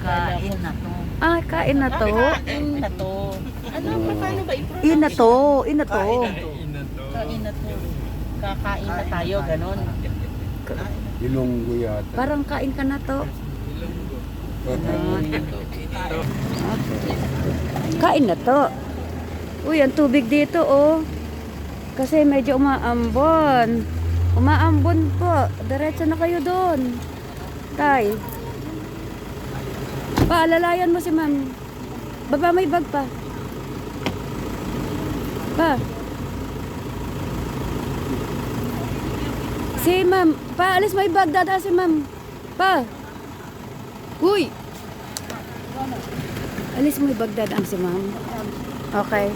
Kain na to. Ah, kain na to. Kain na to. Ano, paano ba i-pronounce? Ina to. Ina to. Kain na to. Kakain na tayo, ganon. Ilonggo yata. Parang kain ka na to. Okay. Kain na to. Uy, ang tubig dito, oh. Kasi medyo umaambon. Umaambon po. Diretso na kayo doon. Tay. Paalalayan mo si ma'am. Baba, may bag pa. Pa. Si ma'am. Pa, alis may bag. Dada si ma'am. Pa. Uy. Alis mo yung bag. Dadaan si ma'am. Okay.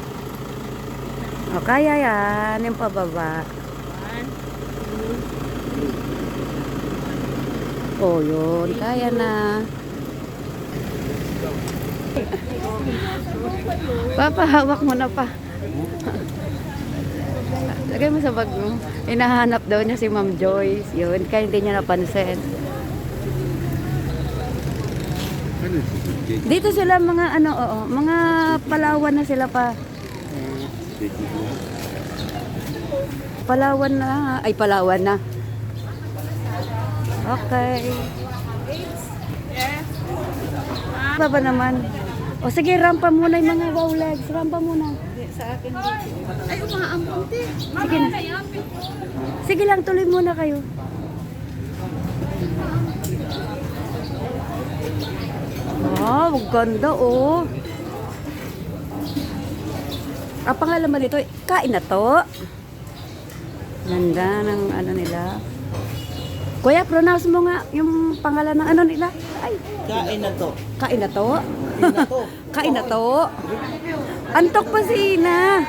O, kaya yan. Yung pababa. O, yun. Kaya na. Papahawak mo na pa. Lagay mo sa bag mo. Hinahanap daw niya si Ma'am Joyce. Yun. Kaya hindi niya napansin. Ano ito? Dito sila mga ano, oo. Mga Palawan na sila pa. Palawan na. Ay, Palawan na. Okay. Baba naman. O sige, rampa muna yung mga wow legs. Rampa muna. Sa akin dito. Ay, umaamunti. Sige na. Sige lang, tuloy muna kayo. Wow, ganda oh. Ang pangalan mo dito, kain na to. Ganda ng ano nila. Kuya, pronounce mo nga yung pangalan ng ano nila. Ay, Kain na to. kain na to. Kain na to. Kain na to. Antok pa si Ina.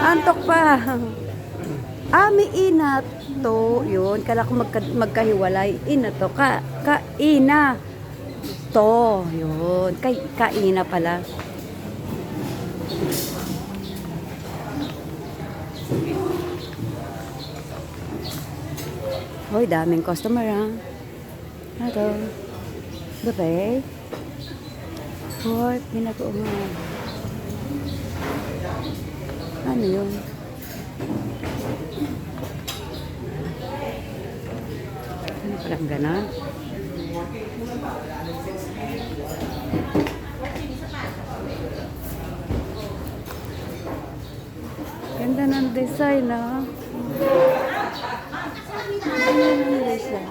Antok pa. Ami Ina to. Yun, kala ko magkahiwalay. Ina to. Ina to. Yun. Kaina pala. Hoy, daming customer ha. Ito. Buffet. Pork, ginagawa. Ano yun? Ano parang ganon? Ganda ng design, ah. Ganda ng design.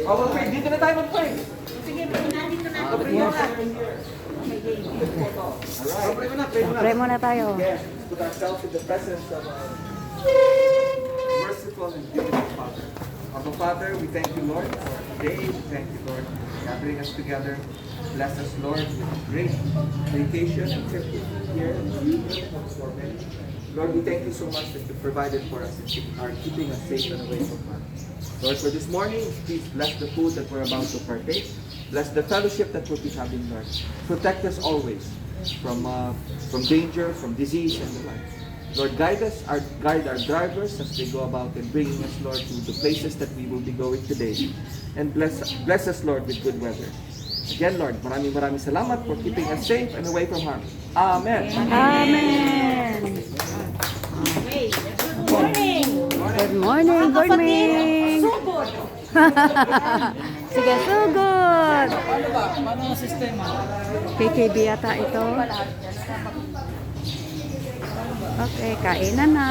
Oh, mag-pray. Dito na tayo mag-pray. Pray muna tayo. Yes, put ourselves in the presence of our merciful and beautiful Father. Our Father, we thank you, Lord, for today. We thank you, Lord, for gathering us together. Bless us, Lord, with great vacation and trip here in the evening for many. Lord, we thank you so much that you provided for us and are keeping us safe and away from harm. Lord, for this morning, please bless the food that we're about to partake. Bless the fellowship that we'll be having, Lord. Protect us always from danger, from disease, and the like. Lord, guide our drivers as they go about and bringing us, Lord, to the places that we will be going today. And bless us, Lord, with good weather. Again, Lord, maraming salamat for keeping us safe and away from harm. Amen. Amen. Good morning. Good morning. Sige, sugod. Paano ang sistema? PKB yata ito. Okay, kainan na.